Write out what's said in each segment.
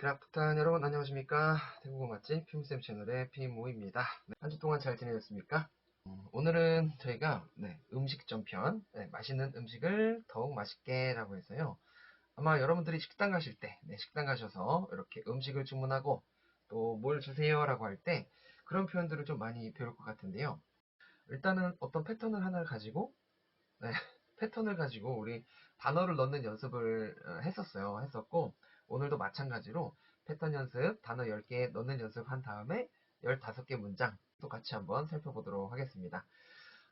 크라프탄 여러분 안녕하십니까. 태국어 맛집 피무쌤 채널의 피무입니다. 한 주 동안 잘 지내셨습니까? 오늘은 저희가 음식점 편, 맛있는 음식을 더욱 맛있게 라고 해서요. 아마 여러분들이 식당 가실 때, 식당 가셔서 이렇게 음식을 주문하고 또 뭘 주세요 라고 할 때 그런 표현들을 좀 많이 배울 것 같은데요. 일단은 어떤 패턴을 하나를 가지고 네, 패턴을 가지고 우리 단어를 넣는 연습을 했었고, 오늘도 마찬가지로 패턴 연습, 단어 10개 넣는 연습한 다음에 15개 문장 또 같이 한번 살펴보도록 하겠습니다.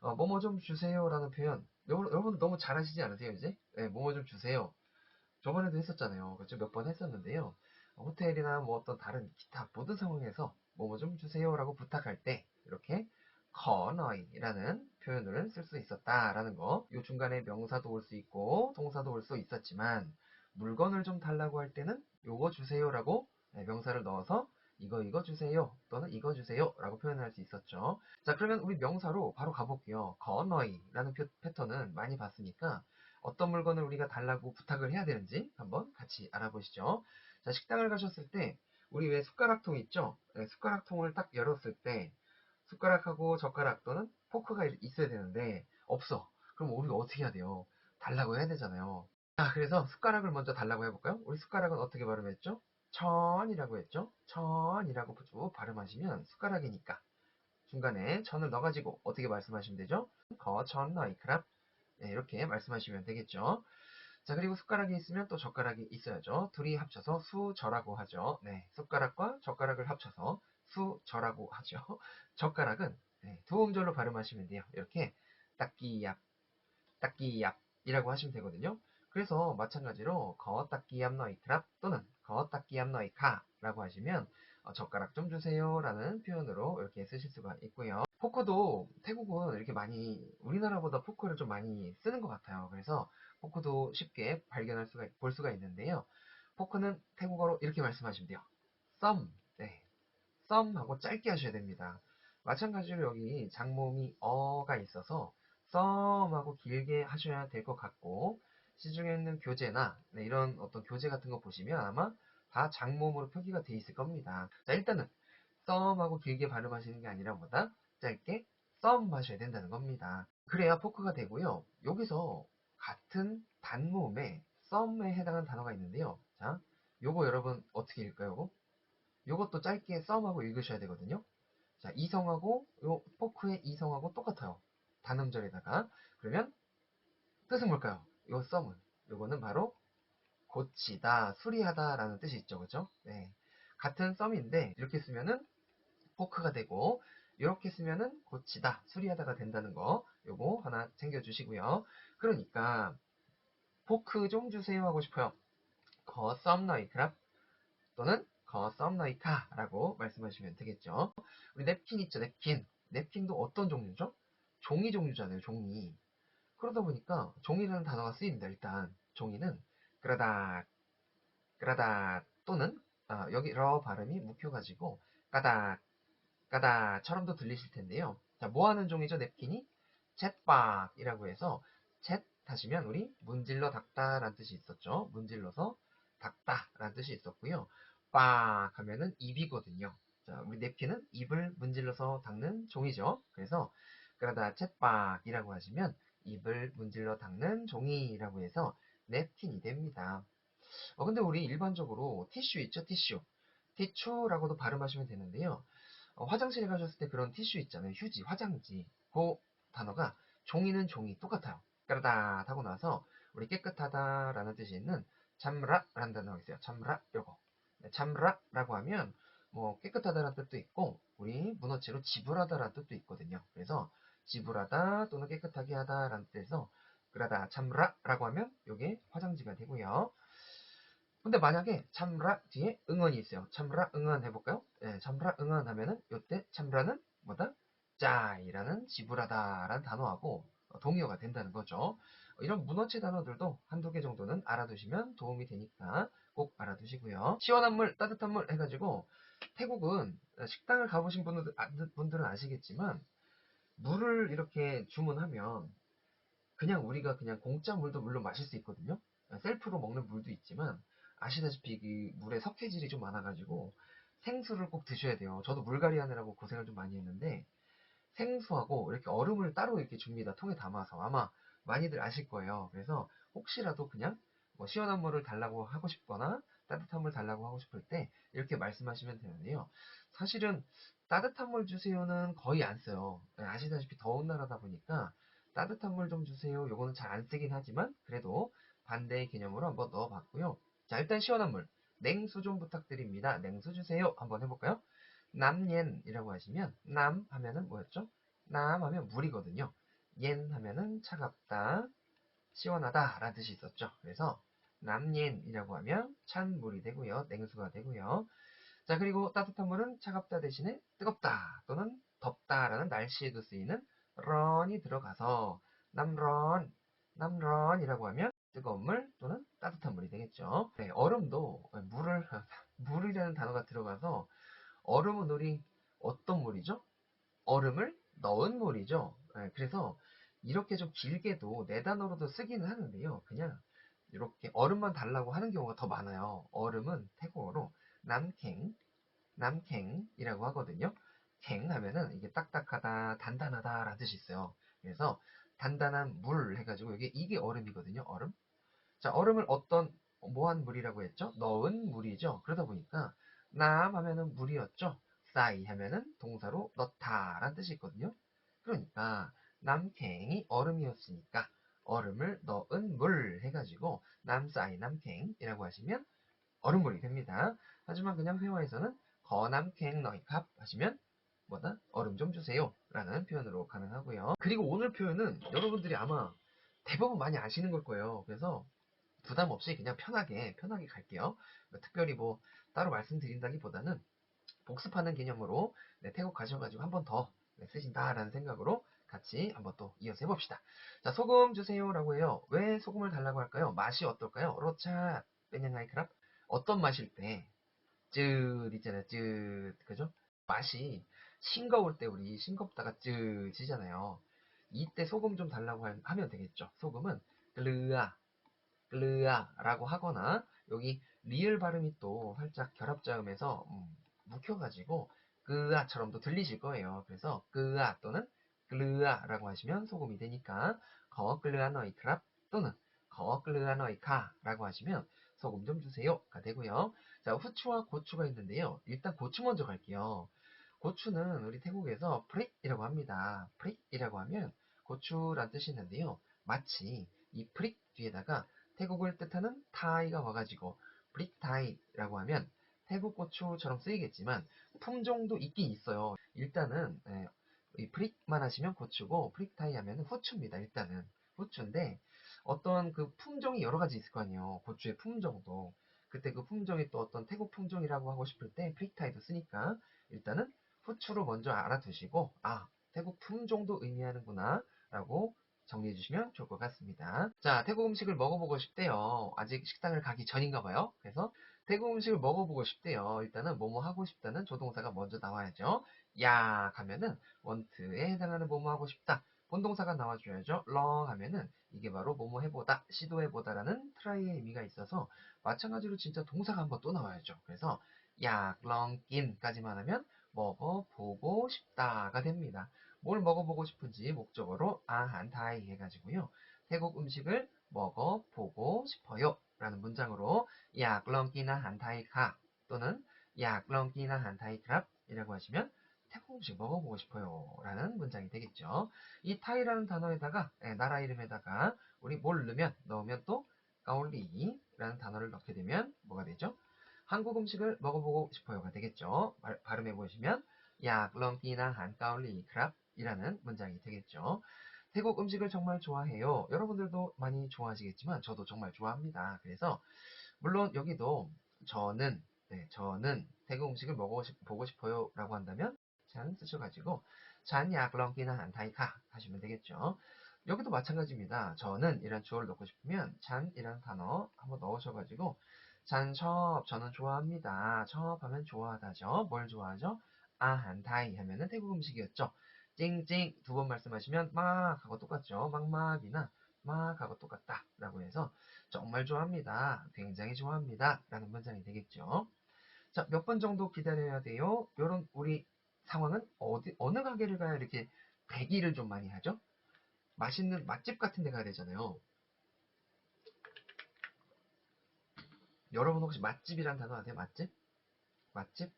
뭐뭐 좀 주세요 라는 표현, 여러분 너무 잘하시지 않으세요, 이제? 네, 뭐뭐 좀 주세요. 저번에도 했었잖아요. 그렇죠? 몇 번 했었는데요. 호텔이나 뭐 어떤 다른 기타 모든 상황에서 뭐뭐 좀 주세요라고 부탁할 때 이렇게 커너이라는 표현을 쓸 수 있었다라는 거. 이 중간에 명사도 올 수 있고 동사도 올 수 있었지만 물건을 좀 달라고 할 때는 요거 주세요라고 명사를 넣어서 이거 주세요 또는 이거 주세요라고 표현할 수 있었죠. 자, 그러면 우리 명사로 바로 가볼게요. 커너이라는 패턴은 많이 봤으니까 어떤 물건을 우리가 달라고 부탁을 해야 되는지 한번 같이 알아보시죠. 자, 식당을 가셨을 때 우리 왜 숟가락통 있죠? 숟가락통을 딱 열었을 때 숟가락하고 젓가락 또는 포크가 있어야 되는데 없어. 그럼 우리가 어떻게 해야 돼요? 달라고 해야 되잖아요. 자, 그래서 숟가락을 먼저 달라고 해볼까요? 우리 숟가락은 어떻게 발음했죠? 천이라고 했죠? 천이라고 쭉 발음하시면 숟가락이니까 중간에 천을 넣어가지고 어떻게 말씀하시면 되죠? 거천 너이크랍, 이렇게 말씀하시면 되겠죠. 자, 그리고 숟가락이 있으면 또 젓가락이 있어야죠. 둘이 합쳐서 수저라고 하죠. 네, 숟가락과 젓가락을 합쳐서 수저라고 하죠. 젓가락은 두 음절로 발음하시면 돼요. 이렇게 딱끼얍, 딱끼얍이라고 하시면 되거든요. 그래서 마찬가지로 거딱끼얍 너이크랍 또는 거딱끼얍 너이카라고 하시면 젓가락 좀 주세요 라는 표현으로 이렇게 쓰실 수가 있고요. 포크도 태국은 이렇게 많이 우리나라보다 포크를 좀 많이 쓰는 것 같아요. 그래서 포크도 쉽게 볼 수가 있는데요. 포크는 태국어로 이렇게 말씀하시면 돼요. 썸, 네, 썸하고 짧게 하셔야 됩니다. 마찬가지로 여기 장모음이 어가 있어서 썸하고 길게 하셔야 될 것 같고, 시중에 있는 교재나 이런 어떤 교재 같은 거 보시면 아마 다 장모음으로 표기가 돼 있을 겁니다. 자, 일단은 썸하고 길게 발음하시는 게 아니라 보다 짧게 썸 하셔야 된다는 겁니다. 그래야 포크가 되고요. 여기서 같은 단모음에 썸에 해당하는 단어가 있는데요. 자, 요거 여러분 어떻게 읽을까요? 요것도 짧게 썸하고 읽으셔야 되거든요. 자, 이성하고 요 포크의 이성하고 똑같아요. 단음절에다가. 그러면 뜻은 뭘까요? 요 썸은, 요거는 바로 고치다, 수리하다 라는 뜻이 있죠. 그죠? 네. 같은 썸인데 이렇게 쓰면은 포크가 되고, 이렇게 쓰면은 고치다, 수리하다가 된다는 거, 요거 하나 챙겨주시고요. 그러니까 포크 좀 주세요 하고 싶어요. 거 썸너이크랍 또는 거 썸너이카 라고 말씀하시면 되겠죠. 우리 냅킨 있죠, 냅킨. 냅킨도 어떤 종류죠? 종이 종류잖아요, 종이. 그러다 보니까 종이라는 단어가 쓰입니다. 일단 종이는 그라다, 그라다 또는 여기 러 발음이 묵혀가지고 까닥, 까다처럼도 들리실 텐데요. 자, 뭐 하는 종이죠, 냅킨이? 챗박이라고 해서 챗 하시면 우리 문질러 닦다라는 뜻이 있었죠. 문질러서 닦다라는 뜻이 있었고요. 빡 하면은 입이거든요. 자, 우리 냅킨은 입을 문질러서 닦는 종이죠. 그래서 그러다 챗박이라고 하시면 입을 문질러 닦는 종이라고 해서 냅킨이 됩니다. 근데 우리 일반적으로 티슈 있죠, 티슈. 티슈라고도 발음하시면 되는데요. 화장실에 가셨을 때 그런 티슈 있잖아요. 휴지, 화장지. 그 단어가 종이는 종이 똑같아요. 까르다 하고 나서 우리 깨끗하다라는 뜻이 있는 참라라는 단어가 있어요. 참라 요거. 참라라고 하면 뭐 깨끗하다라는 뜻도 있고 우리 문어체로 지불하다라는 뜻도 있거든요. 그래서 지불하다 또는 깨끗하게 하다라는 뜻에서 그러다 참라라고 하면 요게 화장지가 되고요. 근데 만약에 참라 뒤에 응언이 있어요. 참라 응언 해볼까요? 네, 참라 응언 하면은 요때 참라는 뭐다? 짜이라는 지불하다라는 단어하고 동의어가 된다는 거죠. 이런 문어체 단어들도 한두 개 정도는 알아두시면 도움이 되니까 꼭 알아두시고요. 시원한 물, 따뜻한 물 해가지고 태국은 식당을 가보신 분들은 아시겠지만 물을 이렇게 주문하면 그냥 우리가 그냥 공짜 물도 물론 마실 수 있거든요. 셀프로 먹는 물도 있지만 아시다시피 그 물에 석회질이 좀 많아가지고 생수를 꼭 드셔야 돼요. 저도 물갈이 하느라고 고생을 좀 많이 했는데 생수하고 이렇게 얼음을 따로 이렇게 줍니다. 통에 담아서. 아마 많이들 아실 거예요. 그래서 혹시라도 그냥 뭐 시원한 물을 달라고 하고 싶거나 따뜻한 물 달라고 하고 싶을 때 이렇게 말씀하시면 되는데요. 사실은 따뜻한 물 주세요는 거의 안 써요. 아시다시피 더운 나라다 보니까 따뜻한 물 좀 주세요. 요거는 잘 안 쓰긴 하지만 그래도 반대의 개념으로 한번 넣어봤고요. 자, 일단 시원한 물. 냉수 좀 부탁드립니다. 냉수 주세요. 한번 해볼까요? 남옌이라고 하시면 남 하면은 뭐였죠? 남 하면 물이거든요. 옌 하면은 차갑다, 시원하다 라는 뜻이 있었죠. 그래서 남옌이라고 하면 찬 물이 되고요. 냉수가 되고요. 자, 그리고 따뜻한 물은 차갑다 대신에 뜨겁다 또는 덥다 라는 날씨에도 쓰이는 런이 들어가서 남런, 남런이라고 하면 뜨거운 물 또는 따뜻한 물이 되겠죠. 네, 얼음도 물을 물이라는 단어가 들어가서 얼음은 우리 어떤 물이죠? 얼음을 넣은 물이죠. 그래서 이렇게 좀 길게도 네 단어로도 쓰기는 하는데요. 그냥 이렇게 얼음만 달라고 하는 경우가 더 많아요. 얼음은 태국어로 남캥, 남캥이라고 하거든요. 캥 하면은 이게 딱딱하다, 단단하다 라는 뜻이 있어요. 그래서 단단한 물 해가지고 이게 얼음이거든요. 얼음. 자, 얼음을 어떤 뭐한 물이라고 했죠? 넣은 물이죠. 그러다 보니까 남 하면은 물이었죠. 싸이 하면은 동사로 넣다라는 뜻이 있거든요. 그러니까 남캥이 얼음이었으니까 얼음을 넣은 물 해가지고 남싸이 남캥이라고 하시면 얼음물이 됩니다. 하지만 그냥 회화에서는 거남캥 너희캅 하시면 뭐다? 얼음 좀 주세요 라는 표현으로 가능하고요. 그리고 오늘 표현은 여러분들이 아마 대부분 많이 아시는 걸 거예요. 그래서 부담 없이 그냥 편하게 갈게요. 특별히 뭐 따로 말씀드린다기보다는 복습하는 개념으로 태국 가셔가지고 한 번 더 쓰신다라는 생각으로 같이 한번 또 이어서 해봅시다. 자, 소금 주세요라고 해요. 왜 소금을 달라고 할까요? 맛이 어떨까요? 로차 빼냥아이크랍 어떤 맛일 때 있잖아요. 그죠? 맛이 싱거울 때 우리 싱겁다가 찌잖아요. 이때 소금 좀 달라고 하면 되겠죠. 소금은 글르아 글르아라고 하거나 여기 리을 발음이 또 살짝 결합자음에서 묵혀가지고 그아처럼도 들리실 거예요. 그래서 그아 또는 글르아라고 하시면 소금이 되니까 거 글르아 너이크랍 또는 거 글르아 너이카라고 하시면 소금 좀 주세요가 되고요. 자, 후추와 고추가 있는데요. 일단 고추 먼저 갈게요. 고추는 우리 태국에서 프릭이라고 합니다. 프릭이라고 하면 고추란 뜻이 있는데요. 마치 이 프릭 뒤에다가 태국을 뜻하는 타이가 와가지고 브릭타이라고 하면 태국 고추처럼 쓰이겠지만 품종도 있긴 있어요. 일단은 이 브릭만 하시면 고추고 브릭타이 하면 후추입니다. 일단은 후추인데 어떤 그 품종이 여러 가지 있을 거 아니에요. 고추의 품종도 그때 그 품종이 또 어떤 태국 품종이라고 하고 싶을 때 브릭타이도 쓰니까 일단은 후추로 먼저 알아두시고 태국 품종도 의미하는구나 라고 정리해 주시면 좋을 것 같습니다. 자, 태국 음식을 먹어보고 싶대요. 아직 식당을 가기 전인가 봐요. 그래서 태국 음식을 먹어보고 싶대요. 일단은 뭐뭐 하고 싶다는 조동사가 먼저 나와야죠. 야 하면은 원트에 해당하는 뭐뭐 하고 싶다. 본동사가 나와줘야죠. 러 하면은 이게 바로 뭐뭐 해보다, 시도해보다라는 트라이의 의미가 있어서 마찬가지로 진짜 동사가 한번 또 나와야죠. 그래서 약, 렁, 낀까지만 하면 먹어보고 싶다가 됩니다. 뭘 먹어보고 싶은지 목적어로 아한타이 해가지고요. 태국 음식을 먹어보고 싶어요 라는 문장으로 약렁기나 한타이카 또는 약렁기나 한타이크랍 이라고 하시면 태국 음식 먹어보고 싶어요 라는 문장이 되겠죠. 이 타이라는 단어에다가 나라 이름에다가 우리 뭘 넣으면 또 까올리라는 단어를 넣게 되면 뭐가 되죠? 한국 음식을 먹어보고 싶어요가 되겠죠. 발음해 보시면 약렁기나 한까올리 크랍 이라는 문장이 되겠죠. 태국 음식을 정말 좋아해요. 여러분들도 많이 좋아하시겠지만 저도 정말 좋아합니다. 그래서 물론 여기도 저는 태국 음식을 먹어보고 싶어요 라고 한다면 잔 쓰셔가지고 잔 약렁기나 한타이카 하시면 되겠죠. 여기도 마찬가지입니다. 저는 이런 주어를 넣고 싶으면 잔이라는 단어 한번 넣으셔가지고 저는 좋아합니다. 하면 좋아하다죠. 뭘 좋아하죠? 한타이 하면은 태국 음식이었죠. 찡찡 두 번 말씀하시면 막 하고 똑같죠. 막막이나 막하고 똑같다 라고 해서 정말 좋아합니다, 굉장히 좋아합니다 라는 문장이 되겠죠. 자, 몇 분 정도 기다려야 돼요? 요런 우리 상황은 어느 가게를 가야 이렇게 대기를 좀 많이 하죠? 맛있는 맛집 같은 데 가야 되잖아요. 여러분 혹시 맛집이란 단어 아세요? 맛집? 맛집?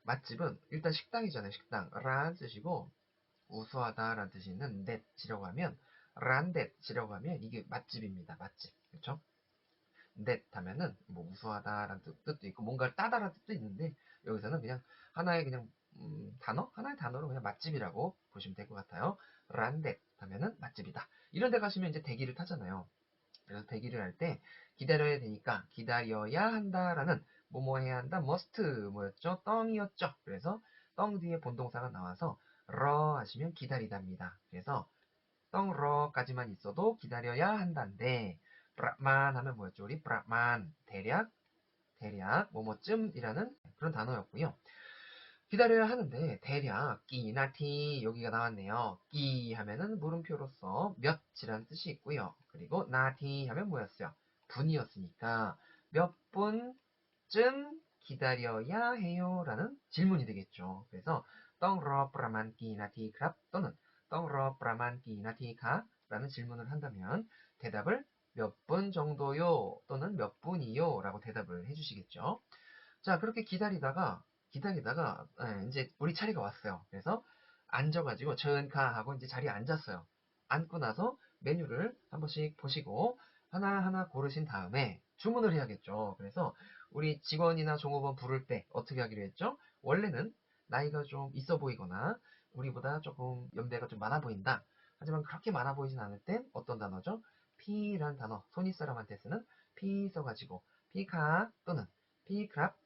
맛집은 일단 식당이잖아요. 식당. 란 뜻이고 우수하다 라는 뜻이 있는 넷이라고 하면 란댓이라고 하면 이게 맛집입니다. 맛집. 그렇죠? 넷 하면은 뭐 우수하다 라는 뜻도 있고 뭔가를 따다라는 뜻도 있는데 여기서는 그냥 하나의 그냥 단어? 하나의 단어로 그냥 맛집이라고 보시면 될 것 같아요. 란댓 하면은 맛집이다. 이런 데 가시면 이제 대기를 타잖아요. 그래서 대기를 할 때 기다려야 되니까 기다려야 한다라는 뭐뭐 해야 한다 must 뭐였죠? 떵이었죠. 그래서 떵 뒤에 본동사가 나와서 러 하시면 기다리답니다. 그래서 떵러까지만 있어도 기다려야 한다인데 브라만 하면 뭐였죠? 우리 브라만 대략 뭐뭐쯤이라는 그런 단어였고요. 기다려야 하는데 대략 끼나 티 여기가 나왔네요. 끼 하면은 물음표로서 몇이라는 뜻이 있고요. 그리고 나티 하면 뭐였어요? 분이었으니까 몇 분쯤 기다려야 해요? 라는 질문이 되겠죠. 그래서 떵러 브라만 끼나 티 크랍 또는 떵러 브라만 끼나 티 가 라는 질문을 한다면 대답을 몇 분 정도요? 또는 몇 분이요? 라고 대답을 해주시겠죠. 자, 그렇게 기다리다가 이제 우리 차례가 왔어요. 그래서 앉아가지고 전카 하고 이제 자리에 앉았어요. 앉고 나서 메뉴를 한 번씩 보시고 하나하나 고르신 다음에 주문을 해야겠죠. 그래서 우리 직원이나 종업원 부를 때 어떻게 하기로 했죠? 원래는 나이가 좀 있어 보이거나 우리보다 조금 연배가 좀 많아 보인다. 하지만 그렇게 많아 보이진 않을 땐 어떤 단어죠? 피란 단어, 손윗 사람한테 쓰는 피 써가지고 피카 또는 피크랍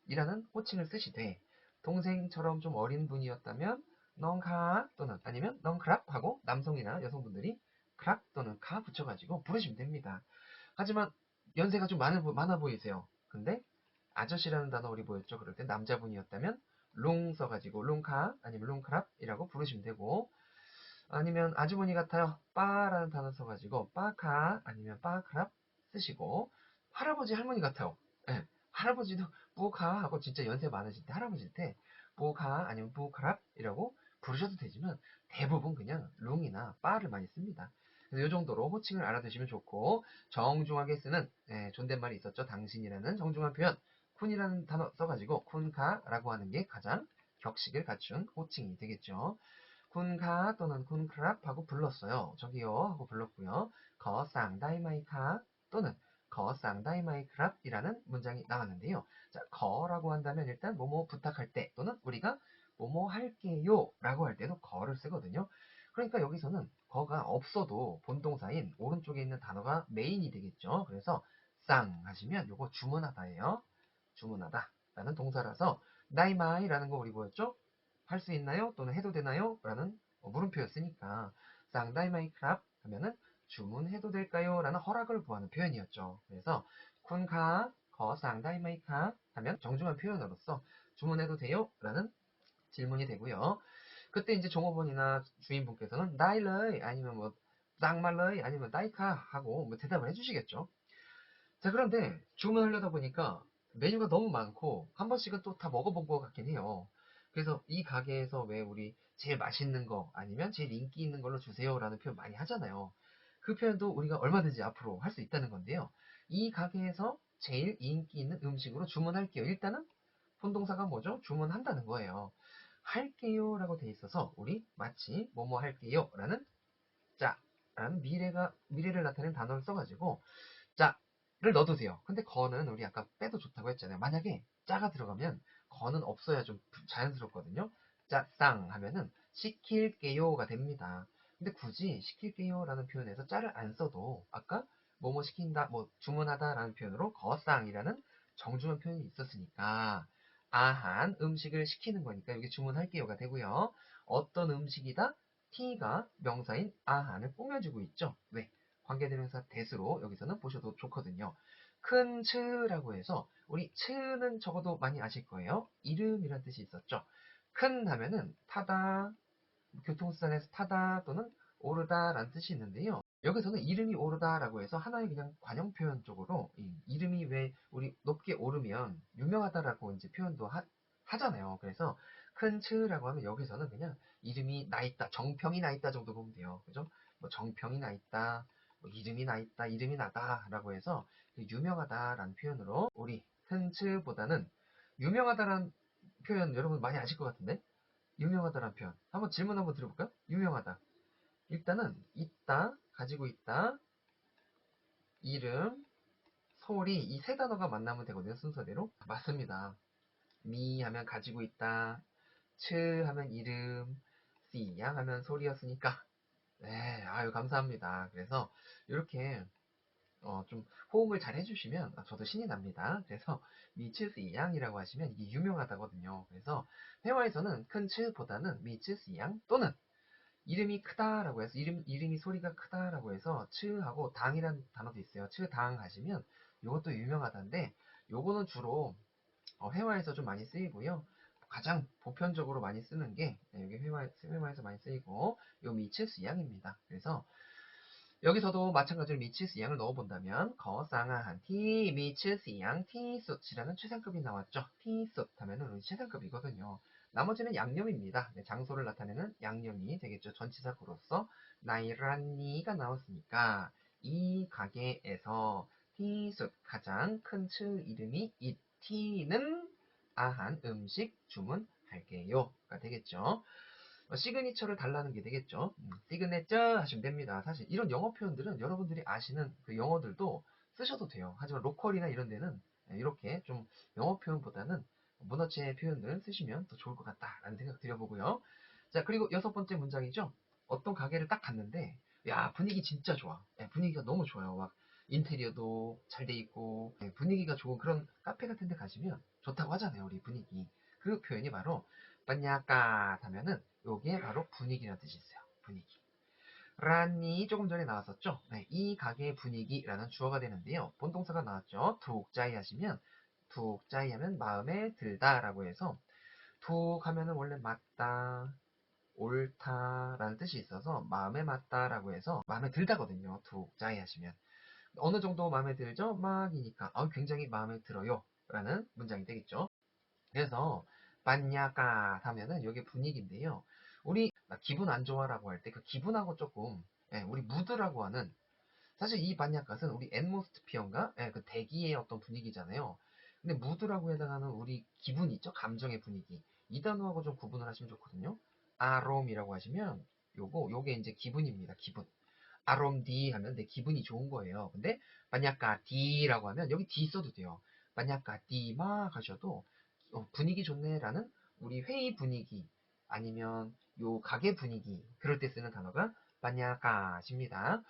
이라는 호칭을 쓰시되 동생처럼 좀 어린 분이었다면 넌카 또는 아니면 넌크랍 하고 남성이나 여성분들이 크랍 또는 카 붙여가지고 부르시면 됩니다. 하지만 연세가 좀 많아 보이세요. 근데 아저씨라는 단어 우리 보였죠? 그럴 때 남자분이었다면 룽 써가지고 룽카 아니면 룽크랍이라고 부르시면 되고 아니면 아주머니 같아요. 빠라는 단어 써가지고 빠카 아니면 빠크랍 쓰시고 할아버지 할머니 같아요. 예, 할아버지도 뿌카 하고 진짜 연세 많으실 때 할아버지일 때 뿌카 아니면 뿌크랍이라고 부르셔도 되지만 대부분 그냥 룽이나 빠를 많이 씁니다. 그래서 이 정도로 호칭을 알아두시면 좋고 정중하게 쓰는 존댓말이 있었죠. 당신이라는 정중한 표현 쿤이라는 단어 써가지고 쿤카라고 하는 게 가장 격식을 갖춘 호칭이 되겠죠. 군가 또는 군크랍 하고 불렀어요. 저기요 하고 불렀고요. 거쌍다이마이카 또는 거쌍다이마이크랍이라는 문장이 나왔는데요. 자, 거라고 한다면 일단 뭐뭐 부탁할 때 또는 우리가 뭐뭐 할게요 라고 할 때도 거를 쓰거든요. 그러니까 여기서는 거가 없어도 본동사인 오른쪽에 있는 단어가 메인이 되겠죠. 그래서 쌍 하시면 요거 주문하다예요. 주문하다 라는 동사라서 나이마이라는 거 우리 보였죠? 할 수 있나요? 또는 해도 되나요? 라는 물음표였으니까 쌍다이마이크랍 하면은 주문해도 될까요? 라는 허락을 구하는 표현이었죠. 그래서 쿤카 거 쌍다이마이카 하면 정중한 표현으로서 주문해도 돼요? 라는 질문이 되고요. 그때 이제 종업원이나 주인분께서는 나일러이 아니면 뭐 쌍말러이 아니면 나이카 하고 뭐 대답을 해주시겠죠. 자, 그런데 주문하려다 보니까 메뉴가 너무 많고 한 번씩은 또 다 먹어본 것 같긴 해요. 그래서 이 가게에서 왜 우리 제일 맛있는 거 아니면 제일 인기 있는 걸로 주세요라는 표현 많이 하잖아요. 그 표현도 우리가 얼마든지 앞으로 할 수 있다는 건데요. 이 가게에서 제일 인기 있는 음식으로 주문할게요. 일단은 본동사가 뭐죠? 주문한다는 거예요. 할게요라고 돼 있어서 우리 마치 뭐뭐 할게요라는 자라는 미래를 나타내는 단어를 써가지고 자를 넣어두세요. 근데 거는 우리 아까 빼도 좋다고 했잖아요. 만약에 자가 들어가면 거는 없어야 좀 자연스럽거든요. 자쌍 하면은 시킬게요가 됩니다. 근데 굳이 시킬게요라는 표현에서 자를 안 써도 아까 뭐뭐 시킨다, 뭐 주문하다라는 표현으로 거쌍이라는 정중한 표현이 있었으니까 아한 음식을 시키는 거니까 여기 주문할게요가 되고요. 어떤 음식이다? t가 명사인 아한을 꾸며주고 있죠. 왜? 관계대명사 대수로 여기서는 보셔도 좋거든요. 큰 츠라고 해서 우리 츠는 적어도 많이 아실 거예요. 이름이란 뜻이 있었죠. 큰 하면은 타다, 교통수단에서 타다 또는 오르다라는 뜻이 있는데요. 여기서는 이름이 오르다라고 해서 하나의 그냥 관용 표현 쪽으로 이름이 왜 우리 높게 오르면 유명하다라고 이제 표현도 하잖아요. 그래서 큰 츠라고 하면 여기서는 그냥 이름이 나 있다, 정평이 나 있다 정도 보면 돼요. 그죠? 뭐 정평이 나 있다, 뭐 이름이 나 있다, 이름이 나다라고 해서 유명하다라는 표현으로 우리 큰 츠보다는 유명하다라는 표현 여러분 많이 아실 것 같은데 유명하다라는 표현 한번 질문 한번 드려볼까요? 유명하다. 일단은 있다, 가지고 있다, 이름, 소리 이 세 단어가 만나면 되거든요. 순서대로. 맞습니다. 미 하면 가지고 있다, 츠 하면 이름, 씨양 하면 소리였으니까 네, 아유 감사합니다. 그래서 이렇게 좀 호응을 잘 해주시면 저도 신이 납니다. 그래서 미츠스이양이라고 하시면 이게 유명하다거든요. 그래서 회화에서는 큰 츠보다는 미츠스이양 또는 이름이 크다라고 해서 이름이 소리가 크다라고 해서 츠하고 당이라는 단어도 있어요. 츠당 하시면 이것도 유명하다인데 요거는 주로 회화에서 좀 많이 쓰이고요. 가장 보편적으로 많이 쓰는 게 여기 회화에서 많이 쓰이고 요 미츠스양입니다. 그래서 여기서도 마찬가지로 미츠스양을 넣어본다면 거쌍한 티 미츠스양 티숫이라는 최상급이 나왔죠. 티숫 하면은 우리 최상급이거든요. 나머지는 양념입니다. 네, 장소를 나타내는 양념이 되겠죠. 전치사구로서 나이란니가 나왔으니까 이 가게에서 티숫 가장 큰 츠 이름이 이티는 아한 음식 주문할게요가 되겠죠. 시그니처를 달라는 게 되겠죠. 시그네처 하시면 됩니다. 사실 이런 영어 표현들은 여러분들이 아시는 그 영어들도 쓰셔도 돼요. 하지만 로컬이나 이런 데는 이렇게 좀 영어 표현보다는 문어체 표현을 쓰시면 더 좋을 것 같다라는 생각 드려보고요. 자, 그리고 여섯 번째 문장이죠. 어떤 가게를 딱 갔는데 야, 분위기 진짜 좋아. 분위기가 너무 좋아요. 막 인테리어도 잘 돼 있고 분위기가 좋은 그런 카페 같은 데 가시면 좋다고 하잖아요. 우리 분위기. 그 표현이 바로 반야까 하면은 요게 바로 분위기라는 뜻이 있어요. 분위기. 란이 조금 전에 나왔었죠. 네, 이 가게의 분위기라는 주어가 되는데요. 본동사가 나왔죠. 툭자이 하시면 툭자이 하면 마음에 들다라고 해서 툭 하면은 원래 맞다, 옳다라는 뜻이 있어서 마음에 맞다라고 해서 마음에 들다거든요. 툭자이 하시면 어느 정도 마음에 들죠? 막이니까 굉장히 마음에 들어요 라는 문장이 되겠죠. 그래서 반야가 하면은 이게 분위기인데요. 우리 기분 안 좋아라고 할 때 그 기분하고 조금 우리 무드라고 하는 사실 이 반야갓은 우리 앳모스피어인가 그 대기의 어떤 분위기잖아요. 근데 무드라고 해당하는 우리 기분 있죠? 감정의 분위기. 이 단어하고 좀 구분을 하시면 좋거든요. 아롬이라고 하시면 요게 이제 기분입니다. 기분. 아롬디 하면 내 기분이 좋은 거예요. 근데 만약가 디라고 하면 여기 디 써도 돼요. 만약가 디마 하셔도 분위기 좋네라는 우리 회의 분위기 아니면 요 가게 분위기 그럴 때 쓰는 단어가 만약가십니다.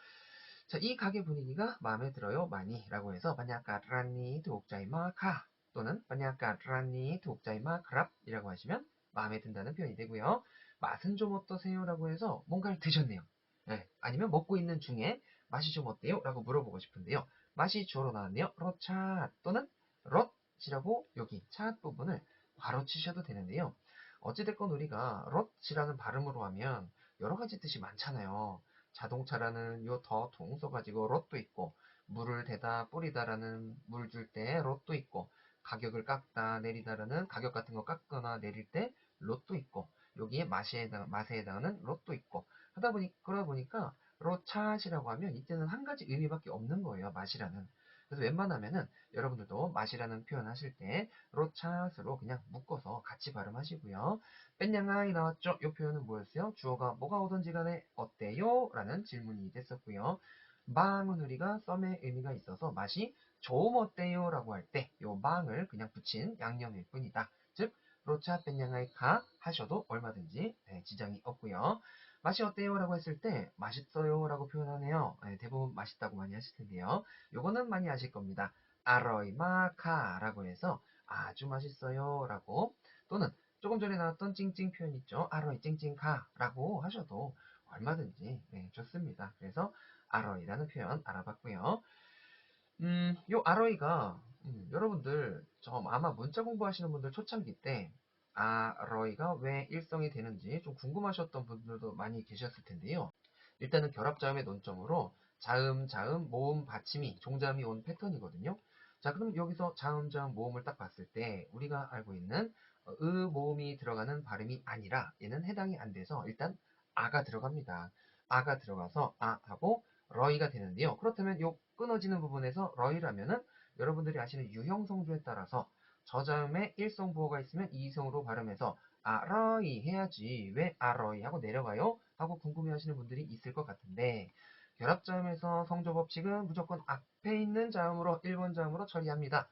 자, 이 가게 분위기가 마음에 들어요 많이 라고 해서 만약가 라니 독자이마카 또는 만약가 라니 독자이마크랍 이라고 하시면 마음에 든다는 표현이 되고요. 맛은 좀 어떠세요? 라고 해서 뭔가를 드셨네요. 아니면 먹고 있는 중에 맛이 좀 어때요? 라고 물어보고 싶은데요. 맛이 주어로 나왔네요. 롯차 또는 롯이라고 여기 차 부분을 괄호 치셔도 되는데요. 어찌됐건 우리가 롯이라는 발음으로 하면 여러 가지 뜻이 많잖아요. 자동차라는 요 더 동 써가지고 롯도 있고 물을 대다 뿌리다라는 물 줄 때 롯도 있고 가격을 깎다 내리다라는 가격 같은 거 깎거나 내릴 때 롯도 있고 여기에 맛에 해당하는 롯도 있고 그러다 보니까 로차시라고 하면 이때는 한 가지 의미밖에 없는 거예요. 맛이라는. 그래서 웬만하면은 여러분들도 맛이라는 표현 하실 때 로차스로 그냥 묶어서 같이 발음하시고요. 뺀냥아이 나왔죠? 이 표현은 뭐였어요? 주어가 뭐가 오든지 간에 어때요? 라는 질문이 됐었고요. 망은 우리가 썸의 의미가 있어서 맛이 좀 어때요? 라고 할 때 요 망을 그냥 붙인 양념일 뿐이다. 즉 로차 뺀냥아이 가 하셔도 얼마든지 지장이 없고요. 맛이 어때요? 라고 했을 때 맛있어요 라고 표현하네요. 대부분 맛있다고 많이 하실 텐데요. 요거는 많이 아실 겁니다. 아로이마카 라고 해서 아주 맛있어요 라고 또는 조금 전에 나왔던 찡찡 표현 있죠. 아로이 찡찡카 라고 하셔도 얼마든지 좋습니다. 그래서 아로이라는 표현 알아봤고요. 요 아로이가 여러분들 아마 문자 공부하시는 분들 초창기 때 아로이가 왜 일성이 되는지 좀 궁금하셨던 분들도 많이 계셨을 텐데요. 일단은 결합자음의 논점으로 자음, 자음, 모음, 받침이, 종자음이 온 패턴이거든요. 자, 그럼 여기서 자음, 자음, 모음을 딱 봤을 때 우리가 알고 있는 모음이 들어가는 발음이 아니라 얘는 해당이 안 돼서 일단 아가 들어갑니다. 아가 들어가서 아 하고 러이가 되는데요. 그렇다면 요 끊어지는 부분에서 러이라면은 여러분들이 아시는 유형성조에 따라서 저자음에 일성부호가 있으면 이성으로 발음해서 아러이 해야지 왜 아러이 하고 내려가요? 하고 궁금해하시는 분들이 있을 것 같은데 결합자음에서 성조 법칙은 무조건 앞에 있는 자음으로 1번 자음으로 처리합니다.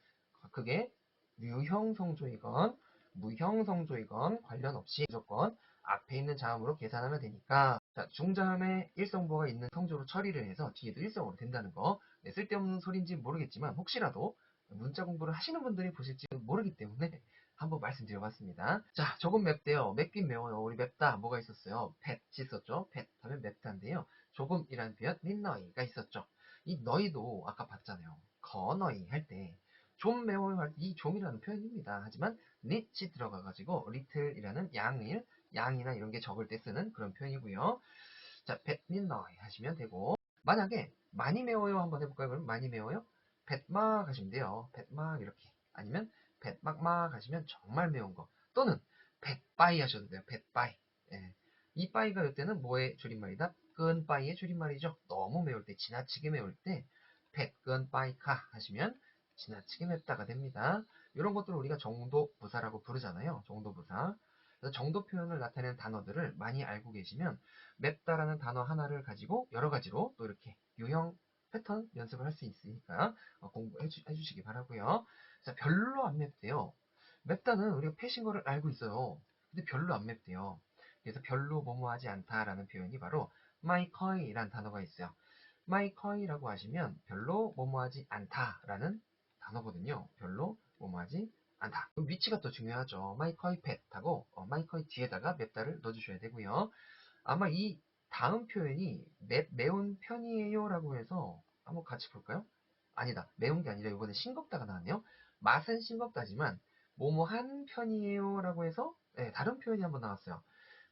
그게 유형성조이건 무형성조이건 관련 없이 무조건 앞에 있는 자음으로 계산하면 되니까 자, 중자음에 일성부호가 있는 성조로 처리를 해서 뒤에도 일성으로 된다는 거 네, 쓸데없는 소리인지 모르겠지만 혹시라도 문자 공부를 하시는 분들이 보실지 모르기 때문에 한번 말씀드려봤습니다. 자, 조금 맵대요. 맵긴 매워요. 우리 맵다 뭐가 있었어요? 팻 있었죠? 팻 하면 맵다인데요. 조금이라는 표현 닌너이가 있었죠. 이 너희도 아까 봤잖아요. 거너이 할 때 좀 매워요 할 때 이 좀이라는 표현입니다. 하지만 nit이 들어가가지고 little이라는 양일, 양이나 이런 게 적을 때 쓰는 그런 표현이고요. 자, 팻 닌너이 하시면 되고 만약에 많이 매워요 한번 해볼까요? 그럼 많이 매워요? 팻막 하시면 돼요. 팻막 이렇게 아니면 팻막막 하시면 정말 매운 거 또는 팻바이 하셔도 돼요. 팻바이 예. 이 바이가 이때는 뭐의 줄임말이다? 끈바이의 줄임말이죠. 너무 매울 때 지나치게 매울 때 팻끈바이카 하시면 지나치게 맵다가 됩니다. 이런 것들을 우리가 정도부사라고 부르잖아요. 정도부사 그래서 정도 표현을 나타내는 단어들을 많이 알고 계시면 맵다라는 단어 하나를 가지고 여러 가지로 또 이렇게 유형 패턴 연습을 할 수 있으니까 공부해 주시기 바라고요. 자, 별로 안 맵대요. 맵다는 우리가 패신 거를 알고 있어요. 근데 별로 안 맵대요. 그래서 별로 뭐뭐하지 않다라는 표현이 바로 마이커이라는 단어가 있어요. 마이커이라고 하시면 별로 뭐뭐하지 않다라는 단어거든요. 별로 뭐뭐하지 않다. 위치가 또 중요하죠. 마이커이 팻하고 마이커이 뒤에다가 맵다를 넣어주셔야 되고요. 아마 이 다음 표현이 매운 편이에요 라고 해서 한번 같이 볼까요? 아니다. 매운 게 아니라 이번에 싱겁다가 나왔네요. 맛은 싱겁다지만 뭐뭐한 편이에요 라고 해서 네, 다른 표현이 한번 나왔어요.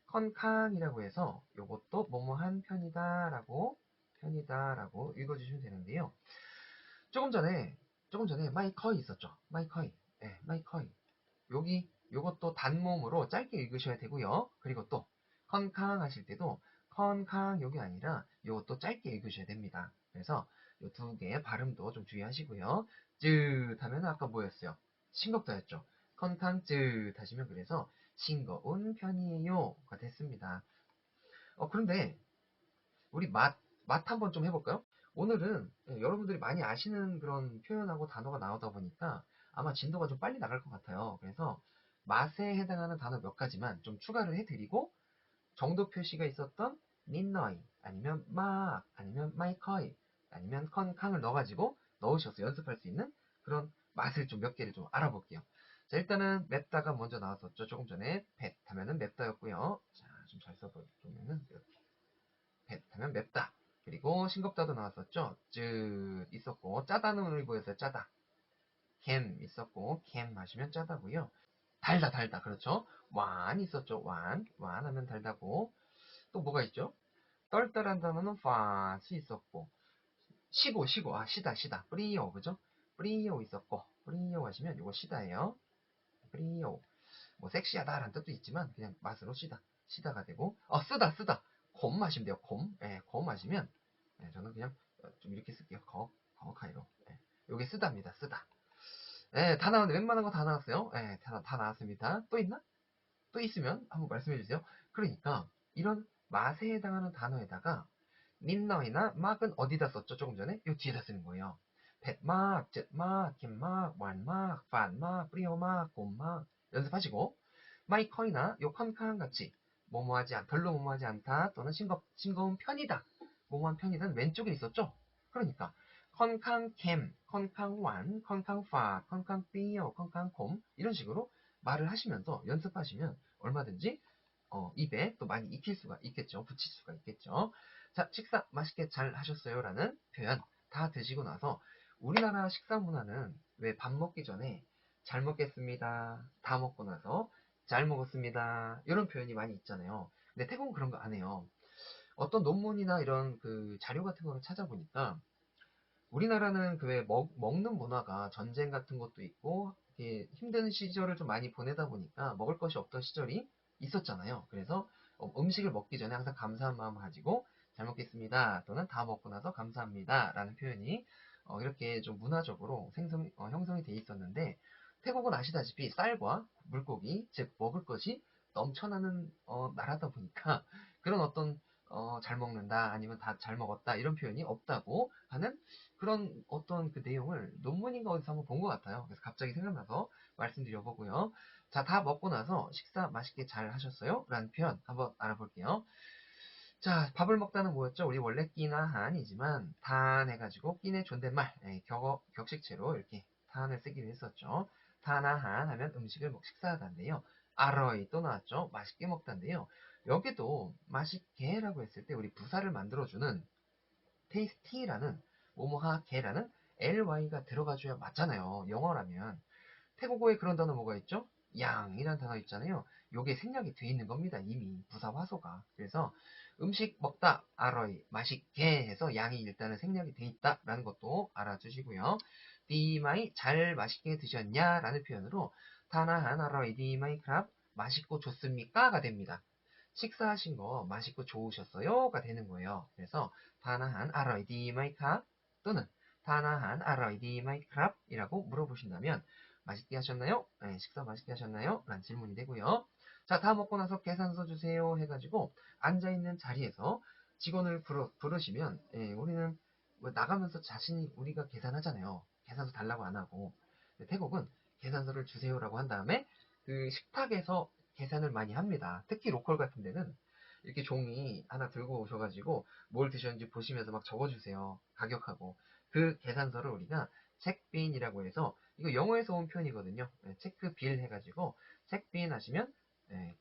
컨캉이라고 해서 이것도 뭐뭐한 편이다라고 읽어주시면 되는데요. 조금 전에 마이커이 있었죠. 마이커이. 네, 마이커이. 요것도 단모음으로 짧게 읽으셔야 되고요. 그리고 또 컨캉 하실 때도 컨캉 여기 아니라 요것도 짧게 읽으셔야 됩니다. 그래서 요 두 개의 발음도 좀 주의하시고요. 쯔 하면 아까 뭐였어요? 싱겁다였죠. 컨캉 쯔 하시면 그래서 싱거운 편이에요가 됐습니다. 그런데 우리 맛 한번 좀 해볼까요? 오늘은 여러분들이 많이 아시는 그런 표현하고 단어가 나오다 보니까 아마 진도가 좀 빨리 나갈 것 같아요. 그래서 맛에 해당하는 단어 몇 가지만 좀 추가를 해드리고 정도 표시가 있었던 닌너이 아니면 막 아니면 마이커이 아니면 컨캉을 넣어가지고 넣으셔서 연습할 수 있는 그런 맛을 좀 몇 개를 좀 알아볼게요. 자, 일단은 맵다가 먼저 나왔었죠. 조금 전에 뱃 하면은 맵다였고요. 자, 좀 잘 써보면은 이렇게 뱃 하면 맵다. 그리고 싱겁다도 나왔었죠. 쯔 있었고 짜다는 우리 보였어요. 짜다. 캠 있었고 캠 마시면 짜다고요. 달다 그렇죠. 완 있었죠. 완 하면 달다고. 또 뭐가 있죠? 떨떨한 단어는 파시 있었고 시고 시다 프리오 그죠? 프리오 있었고 프리오 하시면 이거 시다예요. 프리오 뭐 섹시하다라는 뜻도 있지만 그냥 맛으로 시다가 되고 쓰다 곰 마시면 돼요. 곰 마시면 저는 그냥 좀 이렇게 쓸게요. 거카이로 요게 쓰다입니다. 쓰다. 다 나왔는데 웬만한 거 다 나왔어요. 다 나왔습니다. 또 있나? 또 있으면 한번 말씀해 주세요. 그러니까 이런 맛에 해당하는 단어에다가 닌너이나 막은 어디다 썼죠? 조금 전에 요 뒤에다 쓰는 거예요. 뱃막, 젯막, 김막, 완막, 반막, 프리오막, 곰막 연습하시고 마이커이나 요 컨카랑 같이 별로 뭐뭐하지 않다 또는 싱거운 편이다 뭐뭐한 편이든 왼쪽에 있었죠? 그러니까 컨캉 캠, 컨캉 완, 컨캉 파, 컨캉 삐어, 컨캉 콤 이런 식으로 말을 하시면서 연습하시면 얼마든지 입에 또 많이 익힐 수가 있겠죠. 붙일 수가 있겠죠. 자, 식사 맛있게 잘 하셨어요? 라는 표현 다 드시고 나서 우리나라 식사 문화는 왜 밥 먹기 전에 잘 먹겠습니다. 다 먹고 나서 잘 먹었습니다. 이런 표현이 많이 있잖아요. 근데 태국은 그런 거 안 해요. 어떤 논문이나 이런 그 자료 같은 거를 찾아보니까 우리나라는 그 왜 먹는 문화가 전쟁 같은 것도 있고 이렇게 힘든 시절을 좀 많이 보내다 보니까 먹을 것이 없던 시절이 있었잖아요. 그래서 음식을 먹기 전에 항상 감사한 마음을 가지고 잘 먹겠습니다 또는 다 먹고 나서 감사합니다 라는 표현이 이렇게 좀 문화적으로 형성이 돼 있었는데, 태국은 아시다시피 쌀과 물고기, 즉 먹을 것이 넘쳐나는 나라다 보니까 그런 어떤 잘 먹는다 아니면 다 잘 먹었다 이런 표현이 없다고 하는 그런 어떤 그 내용을 논문인가 어디서 한번 본 것 같아요. 그래서 갑자기 생각나서 말씀드려보고요. 자, 다 먹고 나서 식사 맛있게 잘 하셨어요? 라는 표현 한번 알아볼게요. 자, 밥을 먹다는 뭐였죠? 우리 원래 끼나 한이지만 탄 해가지고 끼네 존댓말 격식체로 이렇게 탄을 쓰기로 했었죠. 타나 한 하면 음식을 식사하다인데요. 아러이 또 나왔죠. 맛있게 먹다인데요. 여기도 맛있게라고 했을 때 우리 부사를 만들어주는 테이스티라는 뭐뭐하게라는 ly가 들어가줘야 맞잖아요. 영어라면. 태국어에 그런 단어 뭐가 있죠? 양이라는 단어 있잖아요. 요게 생략이 돼 있는 겁니다. 이미 부사 화소가. 그래서 음식 먹다 아러이 맛있게 해서 양이 일단은 생략이 돼 있다라는 것도 알아주시고요. 디마이 잘 맛있게 드셨냐 라는 표현으로 타나한 아러이 디마이 크랍 맛있고 좋습니까가 됩니다. 식사하신 거 맛있고 좋으셨어요가 되는 거예요. 그래서 타나한 아러이 디마이 크랍 또는 타나한 아러이 디마이 크랍 이라고 물어보신다면 맛있게 하셨나요? 네, 식사 맛있게 하셨나요? 라는 질문이 되고요. 자, 다 먹고 나서 계산서 주세요 해가지고 앉아있는 자리에서 직원을 부르시면 우리는 뭐 나가면서 자신이 우리가 계산하잖아요. 계산서 달라고 안 하고. 태국은 계산서를 주세요라고 한 다음에 그 식탁에서 계산을 많이 합니다. 특히 로컬 같은 데는 이렇게 종이 하나 들고 오셔가지고 뭘 드셨는지 보시면서 막 적어주세요. 가격하고. 그 계산서를 우리가 책빈이라고 해서, 이거 영어에서 온 표현이거든요. 체크빌 해가지고 책빈 하시면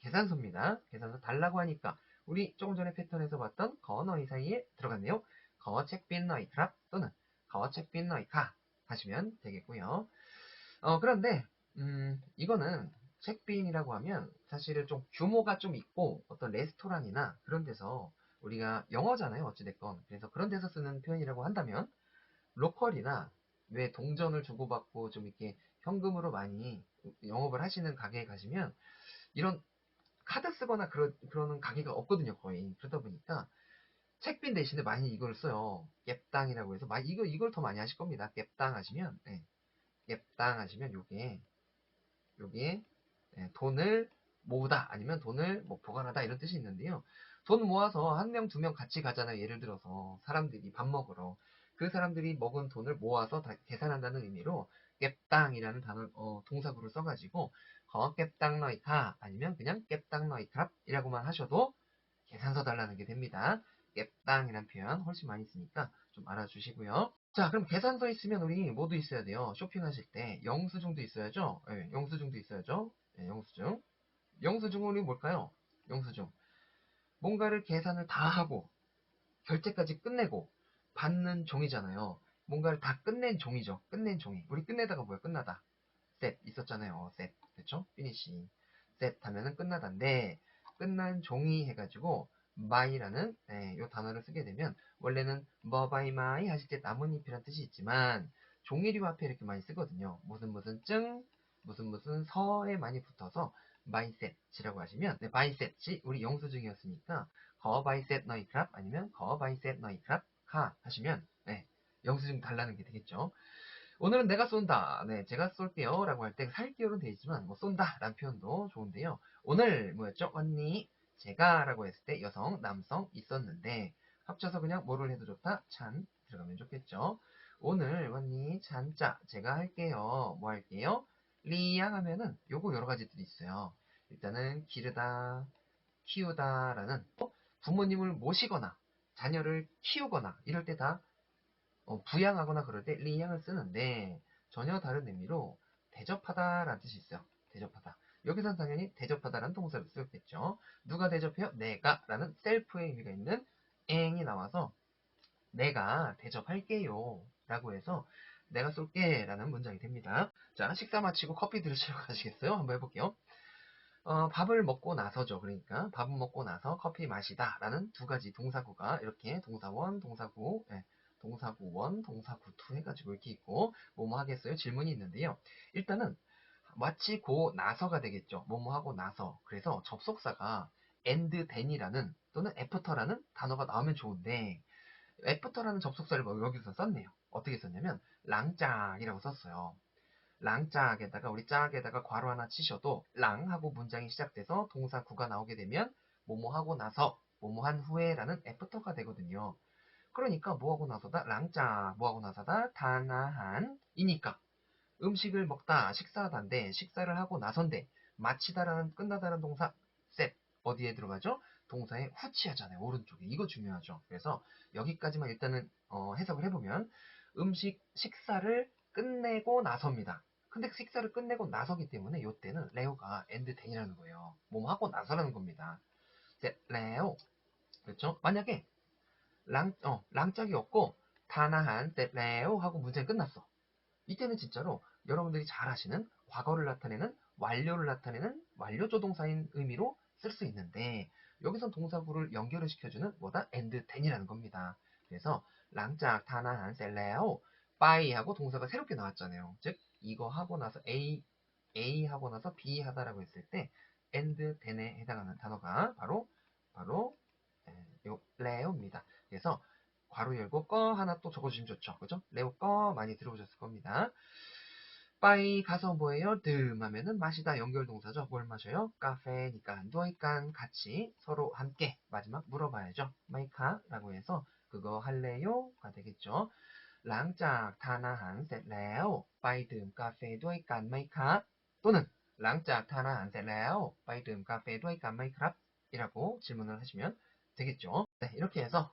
계산서입니다. 계산서 달라고 하니까 우리 조금 전에 패턴에서 봤던 거 너희 사이에 들어갔네요. 거 책빈 너희 크랍 또는 거 책빈 너희 가 하시면 되겠고요. 그런데 이거는 책빈이라고 하면 사실은 좀 규모가 좀 있고 어떤 레스토랑이나 그런 데서 우리가 영어잖아요. 어찌됐건. 그래서 그런 데서 쓰는 표현이라고 한다면 로컬이나 왜 동전을 주고받고 좀 이렇게 현금으로 많이 영업을 하시는 가게에 가시면 이런 카드 쓰거나 그러는 가게가 없거든요, 거의. 그러다 보니까 책빈 대신에 많이 이걸 써요. 깹당이라고 해서 이걸 더 많이 하실 겁니다. 깹당 하시면, 깹당 하시면 요게 돈을 모으다 아니면 돈을 뭐 보관하다 이런 뜻이 있는데요. 돈 모아서 한 명, 두 명 같이 가잖아요. 예를 들어서 사람들이 밥 먹으러. 그 사람들이 먹은 돈을 모아서 다 계산한다는 의미로 깹당이라는 단어, 동사구를 써가지고 깹당 너이카 아니면 그냥 깹당 너이캅이라고만 하셔도 계산서 달라는 게 됩니다. 깹당이라는 표현 훨씬 많이 쓰니까 좀 알아주시고요. 자, 그럼 계산서 있으면 우리 뭐도 있어야 돼요? 쇼핑하실 때 영수증도 있어야죠. 영수증도 있어야죠. 영수증. 영수증은 우리 뭘까요? 영수증. 뭔가를 계산을 다 하고 결제까지 끝내고 받는 종이잖아요. 뭔가를 다 끝낸 종이죠. 끝낸 종이. 우리 끝내다가 뭐야? 끝나다. 셋 있었잖아요. 셋. 그쵸? 피니시. 셋 하면은 끝나다인데 끝난 종이 해가지고 마이라는 요 단어를 쓰게 되면 원래는 머바이마이 하실 때 나뭇잎이란 뜻이 있지만 종이류 앞에 이렇게 많이 쓰거든요. 무슨 무슨 증 무슨 무슨 서에 많이 붙어서 마이셋이라고 하시면 바이셋이 우리 영수증이었으니까 거 바이셋 너희 크랍 아니면 거 바이셋 너희 크랍 하 하시면 영수증 달라는 게 되겠죠. 오늘은 내가 쏜다. 네, 제가 쏠게요. 라고 할 때 살게요는 되어 있지만, 뭐, 쏜다. 라는 표현도 좋은데요. 오늘, 뭐였죠? 언니, 제가 라고 했을 때 여성, 남성 있었는데, 합쳐서 그냥 뭐를 해도 좋다? 찬 들어가면 좋겠죠. 오늘, 언니, 찬자, 제가 할게요. 뭐 할게요? 리양 하면은 요거 여러 가지들이 있어요. 일단은, 기르다, 키우다라는, 부모님을 모시거나, 자녀를 키우거나, 이럴 때다 부양하거나 그럴 때 리양을 쓰는데 전혀 다른 의미로 대접하다라는 뜻이 있어요. 대접하다. 여기서는 당연히 대접하다라는 동사를 쓰겠죠. 누가 대접해요? 내가라는 셀프의 의미가 있는 앵이 나와서 내가 대접할게요 라고 해서 내가 쏠게 라는 문장이 됩니다. 자, 식사 마치고 커피 들으시러 가시겠어요? 한번 해볼게요. 밥을 먹고 나서죠. 그러니까 밥을 먹고 나서 커피 마시다 라는 두 가지 동사구가 이렇게 동사원, 동사구, 동사구원, 동사구투 해가지고 이렇게 있고 뭐뭐 하겠어요? 질문이 있는데요. 일단은 마치고 나서가 되겠죠. 뭐뭐 하고 나서. 그래서 접속사가 and then이라는 또는 after라는 단어가 나오면 좋은데 after라는 접속사를 여기서 썼네요. 어떻게 썼냐면 랑짝이라고 썼어요. 랑짝에다가 우리 짝에다가 괄호 하나 치셔도 랑하고 문장이 시작돼서 동사구가 나오게 되면 뭐뭐 하고 나서 뭐뭐 한 후에라는 애프터가 되거든요. 그러니까 뭐하고 나서다 랑짝 뭐하고 나서다 다나한 이니까 음식을 먹다 식사하다인데 식사를 하고 나선데 마치다라는 끝나다라는 동사 셋 어디에 들어가죠? 동사에 후치하잖아요. 오른쪽에. 이거 중요하죠. 그래서 여기까지만 일단은 해석을 해보면 식사를 끝내고 나섭니다. 근데 식사를 끝내고 나서기 때문에 이때는 레오가 and then이라는 거예요. 뭐뭐 하고 나서라는 겁니다. 레오 그렇죠? 만약에 랑짝이 없고 다나한 레오 하고 문장이 끝났어. 이때는 진짜로 여러분들이 잘 아시는 과거를 나타내는 완료를 나타내는 완료조동사인 의미로 쓸 수 있는데 여기선 동사구를 연결을 시켜주는 뭐다? and then이라는 겁니다. 그래서 랑짝 타나한 셀레오 빠이하고 동사가 새롭게 나왔잖아요. 즉 이거 하고 나서 A 하고 나서 B 하다라고 했을 때 and then에 해당하는 단어가 바로 요 레오입니다. 그래서 괄호 열고 꺼 하나 또 적어주시면 좋죠. 그죠? 레오 꺼 많이 들어보셨을 겁니다. 빠이 가서 뭐예요? 듬 하면은 마시다 연결동사죠. 뭘 마셔요? 카페니까 누워있간 같이 서로 함께 마지막 물어봐야죠. 마이카 라고 해서 그거 할래요? 가 되겠죠. 랑짝 타나한 셋레오 빠이 듬 카페 누워있간 마이카 또는 랑짝 타나한 셋레오 빠이 듬 카페 누워있간 마이크랍 이라고 질문을 하시면 되겠죠. 네, 이렇게 해서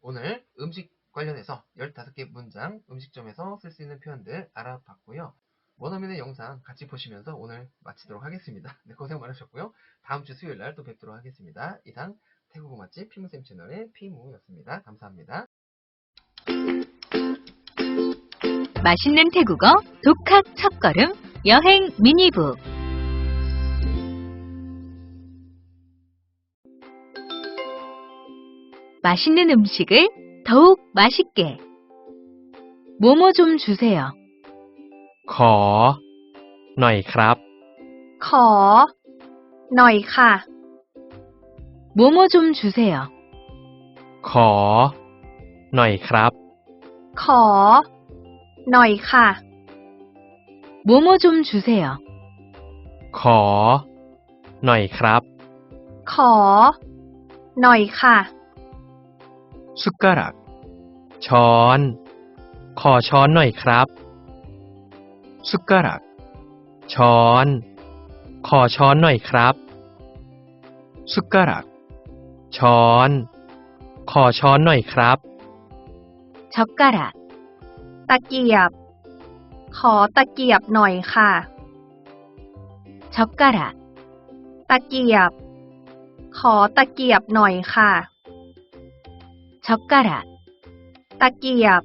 오늘 음식 관련해서 15개 문장 음식점에서 쓸 수 있는 표현들 알아봤고요. 원어민의 영상 같이 보시면서 오늘 마치도록 하겠습니다. 네, 고생 많으셨고요. 다음 주 수요일 날 또 뵙도록 하겠습니다. 이상 태국어 맛집 피무쌤 채널의 피무였습니다. 감사합니다. 맛있는 태국어 독학 첫걸음 여행 미니북 맛있는 음식을 더욱 맛있게 뭐뭐 좀 주세요. ขอหน่อยครับ ขอหน่อยค่ะ 뭐뭐 좀 주세요. ขอหน่อยครับ ขอหน่อยค่ะ 뭐뭐 좀 주세요. ขอหน่อยครับ ขอหน่อยค่ะ 숟가락 ช้อน ขอช้อนหน่อยครับ 숟가락 ช้อน ขอช้อนหน่อยครับ 숟가락 ช้อน ขอช้อนหน่อยครับ 젓가락 ตะเกียบ ขอตะเกียบหน่อยค่ะ 젓가락 ตะเกียบ ขอตะเกียบหน่อยค่ะ 젓가락 ตะเกียบ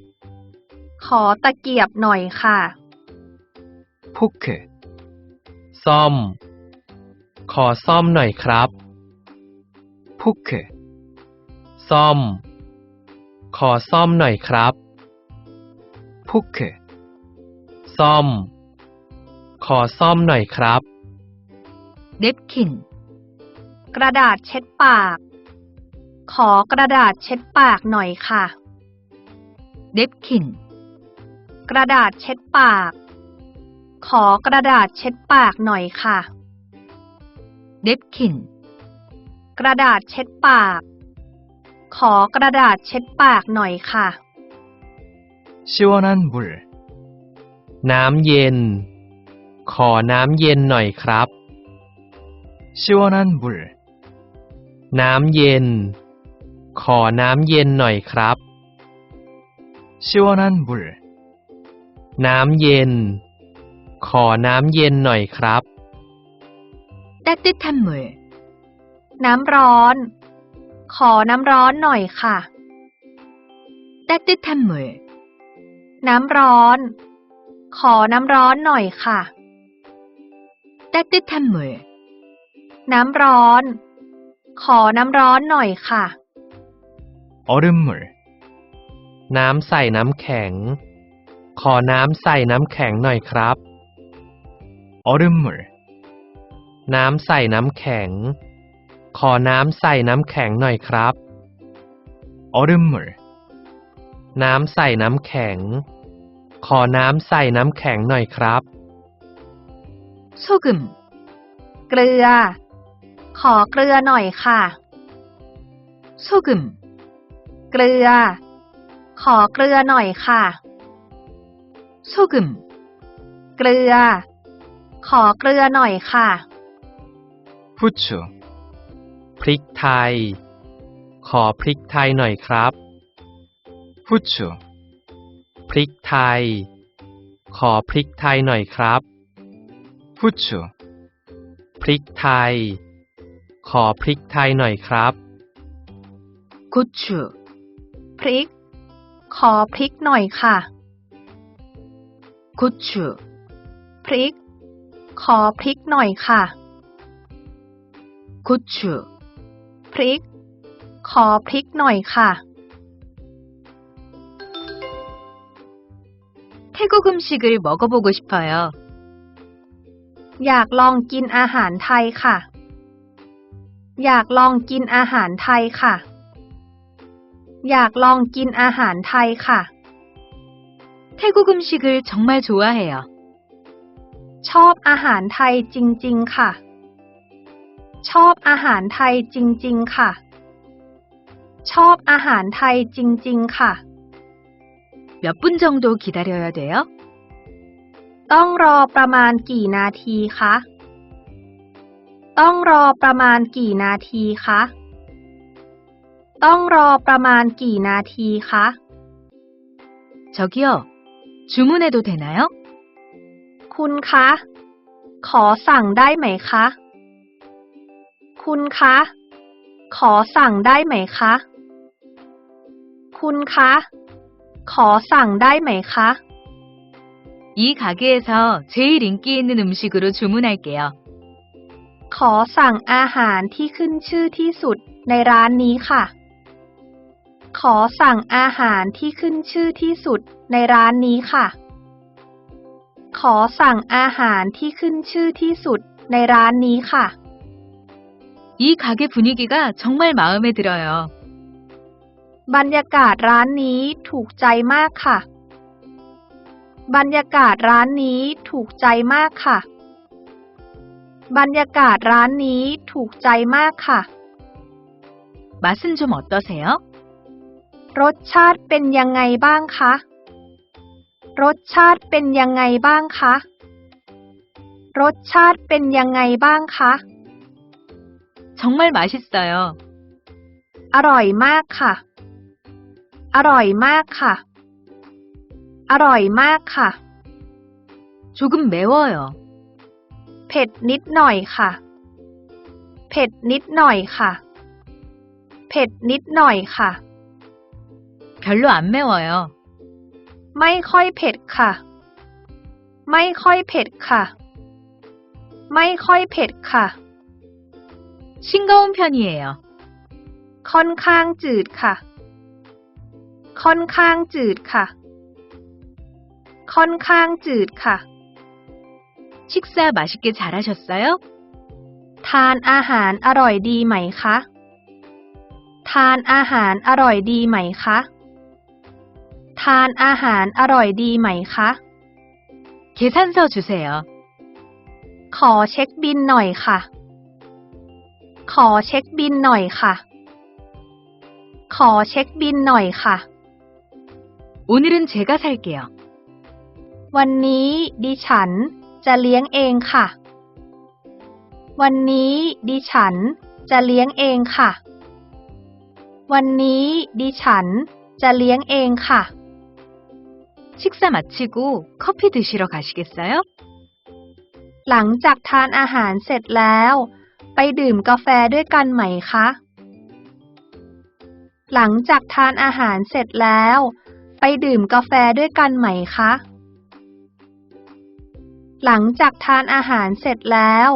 ขอตะเกียบหน่อยค่ะ 포크 ซ่อม ขอซ่อมหน่อยครับ 포크 ซ่อม ขอซ่อมหน่อยครับ 포크 ซ่อม ขอซ่อมหน่อยครับ 냅킨 กระดาษเช็ดปาก ขอกระดาษเช็ดปากหน่อยค่ะ 냅킨 กระดาษเช็ดปาก ขอกระดาษเช็ดปากหน่อยค่ะ 냅킨 กระดาษเช็ดปาก ขอกระดาษเช็ดปากหน่อยค่ะ 시원한 물 น้ำเย็น ขอน้ำเย็นหน่อยครับ 시원한 물 น้ำเย็น ขอน้ำเย็นหน่อยครับ 시원한 물 น้ำเย็น ขอน้ำเย็นหน่อยครับ 따뜻한 물 น้ำร้อน ขอน้ำร้อนหน่อยค่ะ 따뜻한 물 น้ำร้อน ขอน้ำร้อนหน่อยค่ะ 따뜻한 물 น้ำร้อน ขอน้ำร้อนหน่อยค่ะ 얼음물 น้ำใส่น้ำแข็ง ขอน้ำใส่น้ำแข็งหน่อยครับ 얼음물 น้ำใส่น้ำแข็ง ขอน้ำใส่น้ำแข็งหน่อยครับ 얼음물 น้ำใส่น้ำแข็ง ขอน้ำใส่น้ำแข็งหน่อยครับ 소금 เกลือ ขอเกลือหน่อยค่ะ 소금 เกลือ ขอเกลือหน่อยค่ะ 소금 เกลือ ขอเกลือหน่อยค่ะ 후추 พริกไทย ขอพริกไทยหน่อยครับ 후추 พริกไทย ขอพริกไทยหน่อยครับ 후추 พริกไทย ขอพริกไทยหน่อยครับ 고추 พริก ขอพริกหน่อยค่ะ 고추 พริก ขอพริกหน่อยค่ะ 고추 พริก ขอพริกหน่อยค่ะ 태국 음식을 먹어보고 싶어요. อยากลองกินอาหารไทยค่ะ อยากลองกินอาหารไทยค่ะ อยากลองกินอาหารไทยค่ะ 태국 음식을 정말 좋아해요. ชอบอาหารไทยจริงๆค่ะ ชอบอาหารไทยจริงๆค่ะ ชอบอาหารไทยจริงๆค่ะ 몇 분 정도 기다려야 돼요? ต้องรอประมาณกี่นาทีคะ ต้องรอประมาณกี่นาทีคะ ต้องรอประมาณกี่นาทีคะ 저기요, 주문해도 되나요? คุณคะ ขอสั่งได้ไหมคะ คุณคะ ขอสั่งได้ไหมคะ คุณคะ ขอสั่งได้ไหมคะ 이 가게에서 제일 인기 있는 음식으로 주문할게요. ขอสั่งอาหารที่ขึ้นชื่อที่สุดในร้านนี้ค่ะ ขอสั่งอาหารที่ขึ้นชื่อที่สุดในร้านนี้ค่ะ ขอสั่งอาหารที่ขึ้นชื่อที่สุดในร้านนี้ค่ะ 이 가게 분위기가 정말 마음에 들어요. บรรยากาศร้านนี้ถูกใจมากค่ะ บรรยากาศร้านนี้ถูกใจมากค่ะ บรรยากาศร้านนี้ถูกใจมากค่ะ 맛은 좀 어떠세요? รสชาติเป็นยังไงบ้างคะ รสชาติเป็นยังไงบ้างคะ รสชาติเป็นยังไงบ้างคะ 정말 맛있어요. อร่อยมากค่ะ อร่อยมากค่ะ อร่อยมากค่ะ 조금 매워요. เผ็ดนิดหน่อยค่ะ เผ็ดนิดหน่อยค่ะ เผ็ดนิดหน่อยค่ะ 별로 안 매워요. ไม่ค่อยเผ็ดค่ะ ไม่ค่อยเผ็ดค่ะ ไม่ค่อยเผ็ดค่ะ 싱거운 편이에요. ค่อนข้างจืดค่ะ ค่อนข้างจืดค่ะ ค่อนข้างจืดค่ะ 식사 맛있게 잘하셨어요? ทานอาหารอร่อยดีไหมคะ ทานอาหารอร่อยดีไหมคะ ทานอาหารอร่อยดีไหมคะ 계산서 주세요. ขอเช็คบิลหน่อยค่ะ ขอเช็คบิลหน่อยค่ะ ขอเช็คบิลหน่อยค่ะ 오늘은 제가 살게요. วันนี้ดิฉันจะเลี้ยงเองค่ะ วันนี้ดิฉันจะเลี้ยงเองค่ะ วันนี้ดิฉันจะเลี้ยงเองค่ะ 식사 마치고 커피 드시러 가시겠어요? หลังจากทานอาหารเสร็จแล้วไปดื่มกาแฟด้วยกันไหมคะ หลังจากทานอาหารเสร็จแล้วไปดื่มกาแฟด้วยกันไหมคะ หลังจากทานอาหารเสร็จแล้ว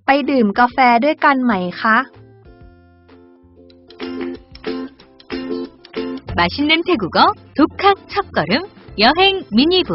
ไป ดื่มกาแฟด้วยกันไหมคะ 맛있는 태국어 독학 첫걸음 여행 미니북